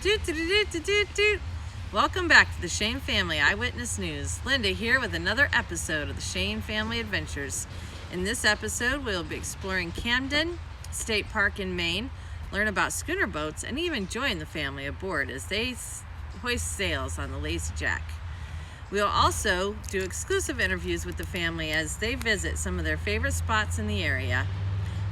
Doot, doot, doot, doot, doot, doot. Welcome back to the Shane Family Eyewitness News. Linda here with another episode of the Shane Family Adventures. In this episode, we'll be exploring Camden State Park in Maine, learn about schooner boats, and even join the family aboard as they hoist sails on the Lazy Jack. We'll also do exclusive interviews with the family as they visit some of their favorite spots in the area.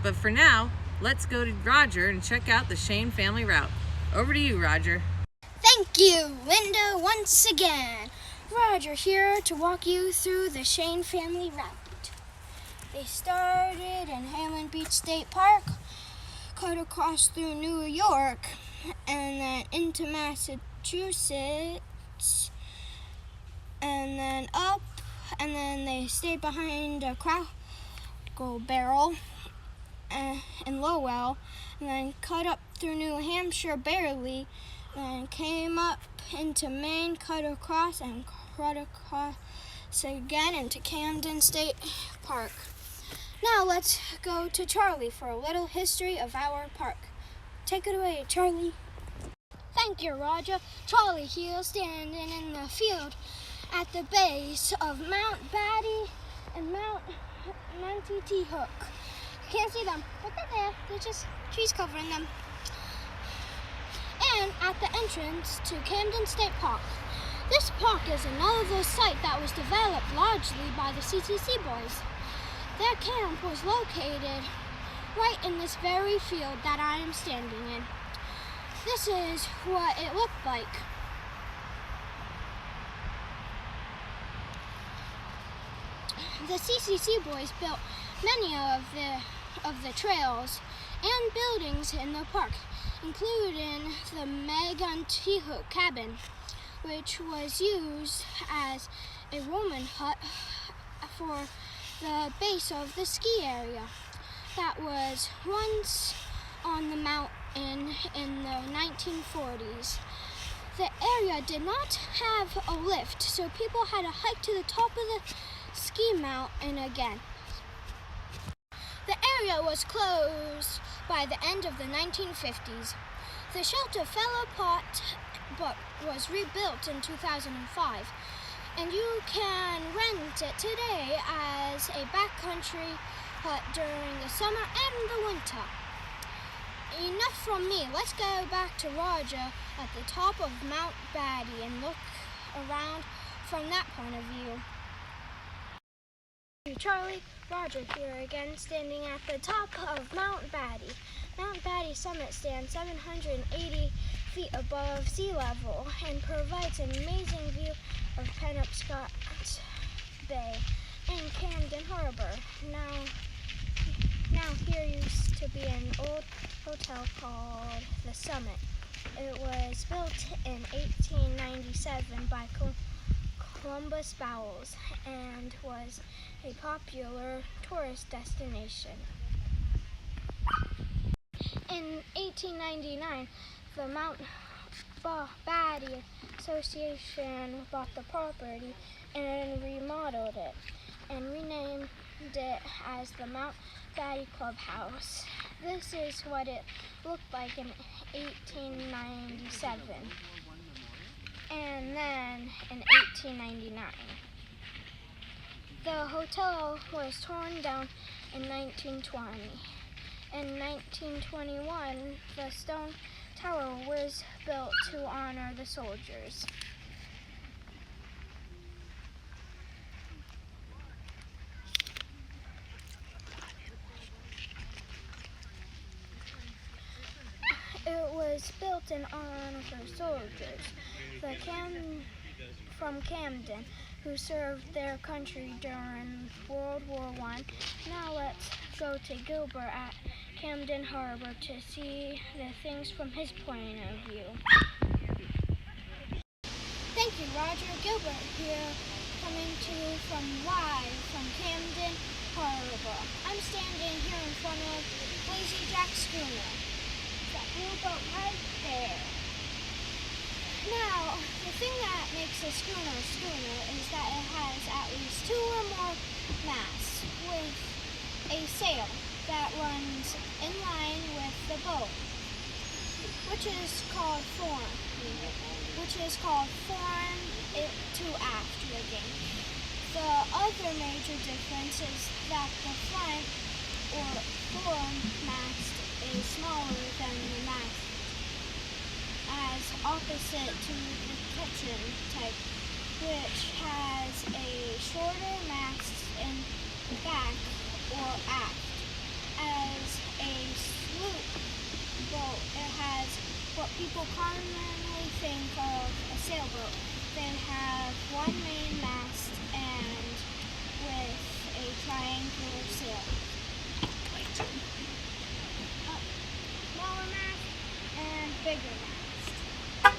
But for now, let's go to Roger and check out the Shane family route. Over to you, Roger. Thank you, Linda, once again. Roger here to walk you through the Shane family route. They started in Highland Beach State Park, cut across through New York, and then into Massachusetts, and then up, and then they stayed behind a Crackle Barrel in Lowell, and then cut up through New Hampshire barely, and came up into Maine, cut across again into Camden State Park. Now let's go to Charlie for a little history of our park. Take it away, Charlie. Thank you, Roger. Charlie here, standing in the field at the base of Mount Batty and Mount Hook. You can't see them, but they're there. They're just trees covering them. And at the entrance to Camden State Park. This park is another site that was developed largely by the CTC boys. Their camp was located right in this very field that I am standing in. This is what it looked like. The CCC boys built many of the trails and buildings in the park, including the Hook cabin, which was used as a Roman hut for the base of the ski area that was once on the mountain in the 1940s. The area did not have a lift, so people had to hike to the top of the ski mountain again. The area was closed by the end of the 1950s. The shelter fell apart but was rebuilt in 2005, and you can rent it today as a backcountry hut during the summer and the winter. Enough from me. Let's go back to Roger at the top of Mount Batty and look around from that point of view. Charlie, Roger here again, standing at the top of Mount Batty. Mount Batty summit stands 780 feet above sea level and provides an amazing view of Penobscot Bay and Camden Harbor. Now here used to be an old hotel called the Summit. It was built in 1897 by Columbus Bowles and was a popular tourist destination. In 1899, the Mount Batty Association bought the property and remodeled it and renamed it as the Mount Batty Clubhouse. This is what it looked like in 1897. And then in 1899. The hotel was torn down in 1920. In 1921, the stone tower was built to honor the soldiers. It was built in honor of the soldiers from Camden who served their country during World War I. Now let's go to Gilbert at Camden Harbor to see the things from his point of view. Thank you, Roger. Gilbert here, coming to you from Camden Harbor. I'm standing here in front of Lazy Jack schooner. That blue boat right there. Now, the thing that makes a schooner is that it has at least 2 or more masts with a sail that runs in line with the boat. which is called form, to aft rigging. The other major difference is that the front or fore mast is smaller than the mast, as opposite to the kitchen type, which has a shorter mast in back or aft. As a sloop boat, it has what people commonly think of a sailboat. They have one main mast and with a triangular sail. Smaller mast and bigger mast.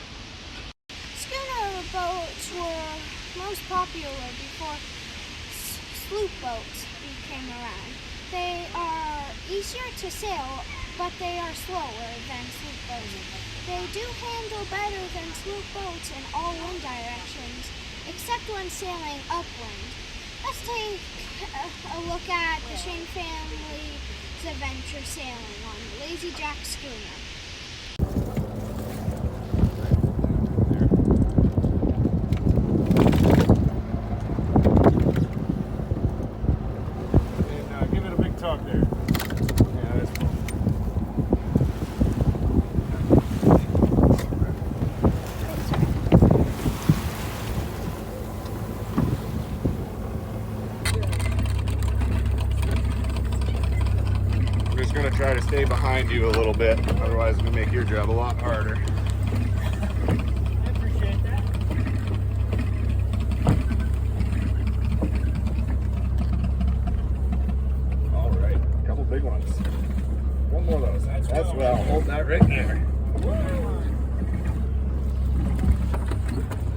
Schooner boats were most popular before sloop boats came around. They are easier to sail, but they are slower than sloop boats. They do handle better than sloop boats in all wind directions, except when sailing upwind. Let's take a look at the Shane family's adventure sailing on the Lazy Jack schooner. And give it a big tug there. Yeah, that's cool. I'm just going to try to stay behind you a little bit, otherwise it's going to make your job a lot harder. I appreciate that. All right, a couple big ones. One more of those. That's well. Hold that right there.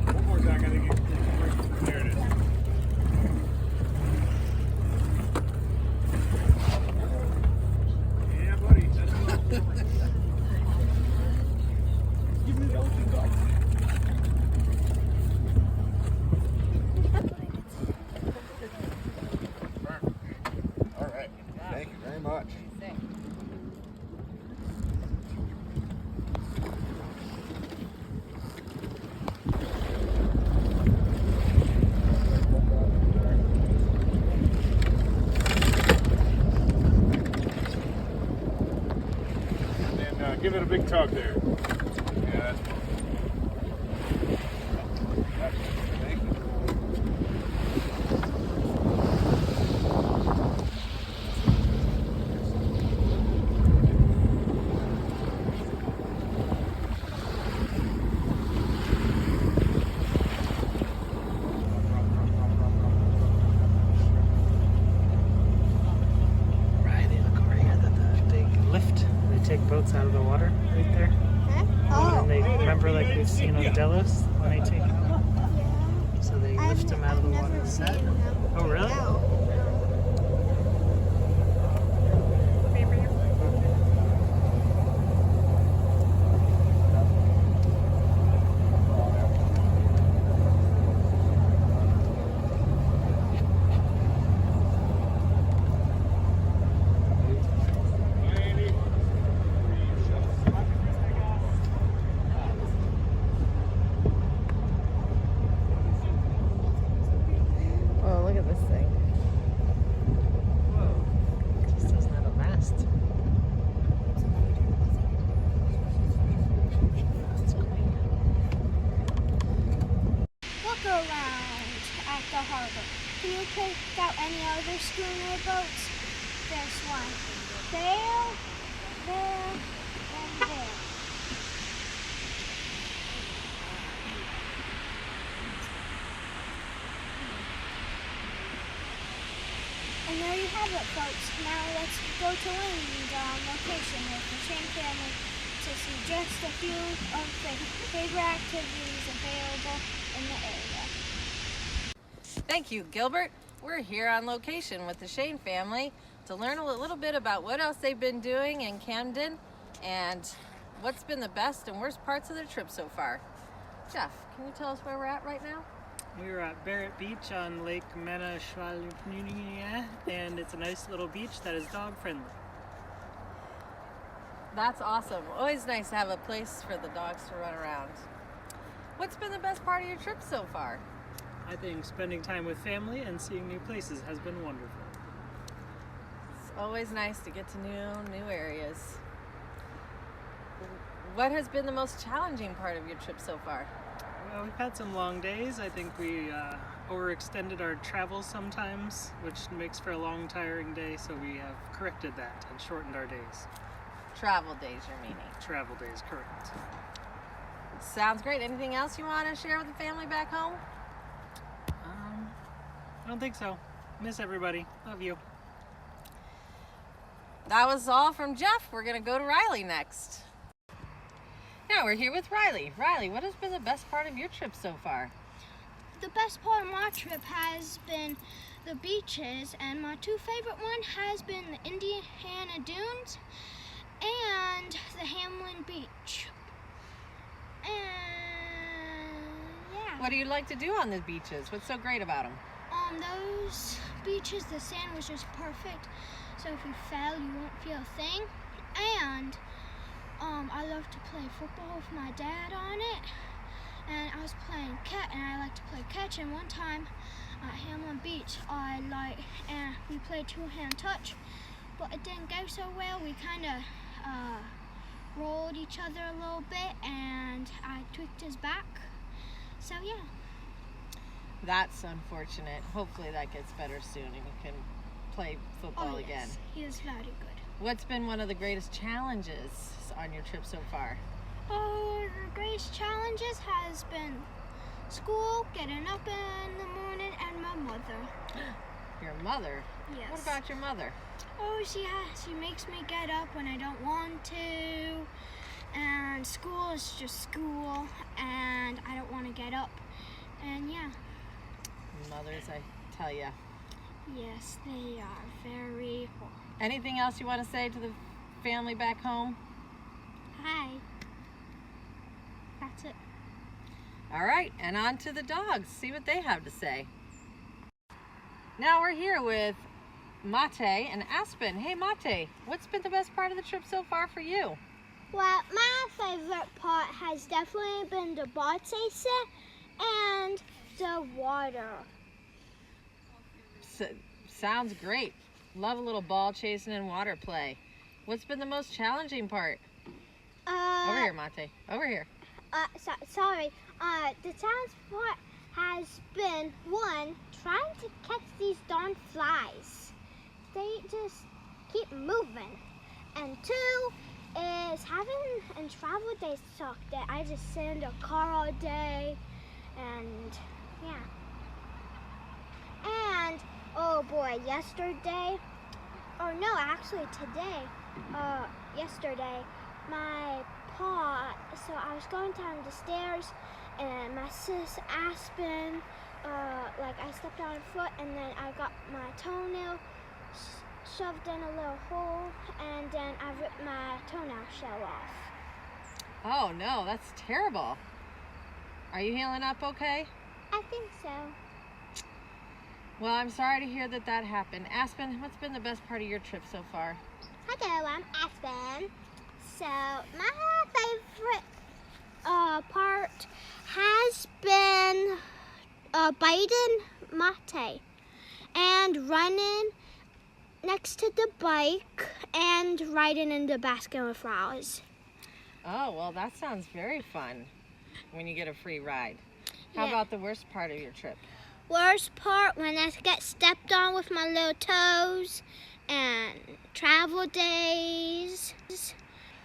One more time. I think you. There it is. Yeah, buddy. That's well. Give me the ocean dog. All right. Thank you very much. And then give it a big tug there. Yeah, that's cool. Thank you. Riley, look over here. They lift. They take boats out of the water right there. Huh? And they remember, like we've seen on Delos, when they take them out. So they lift them out of the water with that. Oh, really? Oh, look at this thing. It just doesn't have a mast. That's great. Look around at the harbor. Can you pick out any other schooner boats? There's one there, and there. And there you have it, folks. Now let's go to Linda on location with the Shane family to see just a few of the favorite activities available in the area. Thank you, Gilbert. We're here on location with the Shane family to learn a little bit about what else they've been doing in Camden and what's been the best and worst parts of their trip so far. Jeff, can you tell us where we're at right now? We were at Barrett Beach on Lake Manashwalupunia, and it's a nice little beach that is dog friendly. That's awesome. Always nice to have a place for the dogs to run around. What's been the best part of your trip so far? I think spending time with family and seeing new places has been wonderful. It's always nice to get to new areas. What has been the most challenging part of your trip so far? Well, we've had some long days. I think we overextended our travel sometimes, which makes for a long, tiring day, so we have corrected that and shortened our days. Travel days, you're meaning. Travel days, correct. Sounds great. Anything else you want to share with the family back home? I don't think so. Miss everybody. Love you. That was all from Jeff. We're going to go to Riley next. Now we're here with Riley. Riley, what has been the best part of your trip so far? The best part of my trip has been the beaches, and my two favorite ones has been the Indiana Dunes and the Hamlin Beach. And yeah. What do you like to do on the beaches? What's so great about them? Those beaches, the sand was just perfect. So if you fell, you won't feel a thing. And I love to play football with my dad on it. And I was playing catch, and I like to play catch. And one time at Hamlin Beach, and we played two-hand touch, but it didn't go so well. We kind of rolled each other a little bit, and I tweaked his back. So yeah. That's unfortunate. Hopefully that gets better soon and you can play football again. He is very good. What's been one of the greatest challenges on your trip so far? Oh, the greatest challenges has been school, getting up in the morning, and my mother. Your mother? Yes. What about your mother? Oh, she makes me get up when I don't want to, and school is just school, and I don't want to get up, and yeah. Mothers, I tell ya. Yes, they are very horrible. Anything else you want to say to the family back home? Hi. That's it. All right, and on to the dogs. See what they have to say. Now we're here with Mate and Aspen. Hey Mate, what's been the best part of the trip so far for you? Well, my favorite part has definitely been the ball chasing and the water. Sounds great. Love a little ball chasing and water play. What's been the most challenging part? Over here, Mate. Over here. Sorry. The challenge part has been, one, trying to catch these darn flies. They just keep moving. And two is having and travel days suck that I just sit in the car all day, and yeah. And oh boy, yesterday, or no, actually today, yesterday, my paw, so I was going down the stairs and my sis Aspen, I stepped on her foot and then I got my toenail shoved in a little hole, and then I ripped my toenail shell off. Oh no, that's terrible. Are you healing up okay? I think so. Well, I'm sorry to hear that happened. Aspen, what's been the best part of your trip so far? Hello, I'm Aspen. So my favorite part has been biting Mate and running next to the bike and riding in the basket with flowers. Oh, well, that sounds very fun when you get a free ride. How Yeah. about the worst part of your trip? Worst part, when I get stepped on with my little toes, and travel days.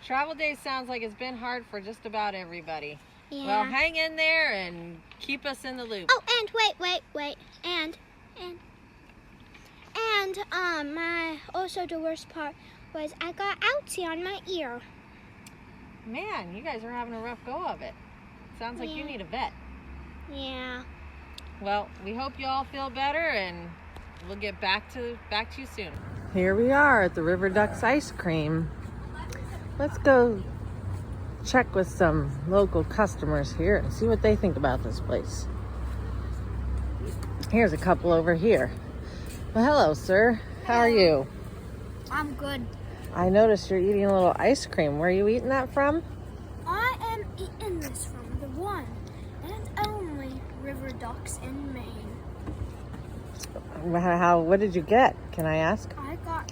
Travel days sounds like it's been hard for just about everybody. Yeah. Well, hang in there and keep us in the loop. Oh, and wait. Also the worst part was I got ouchie on my ear. Man, you guys are having a rough go of it. Sounds like you Yeah. need a vet. Yeah. Well, we hope you all feel better, and we'll get back to you soon. Here we are at the River Ducks Ice Cream. Let's go check with some local customers here and see what they think about this place. Here's a couple over here. Well, hello, sir. How are you? I'm good. I noticed you're eating a little ice cream. Where are you eating that from? I am eating this from the one and only River Ducks in Maine. What did you get? Can I ask? I got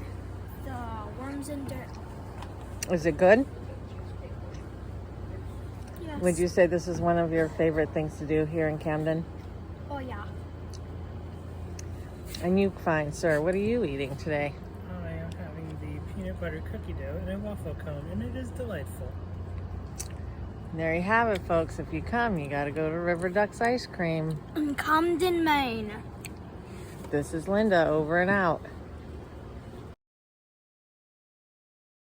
the worms and dirt. Is it good? Yes. Would you say this is one of your favorite things to do here in Camden? Oh yeah. And you, fine sir, what are you eating today? I am having the peanut butter cookie dough in a waffle cone, and it is delightful. There you have it, folks. If you come, you got to go to River Ducks Ice Cream. In Camden, Maine. This is Linda, over and out.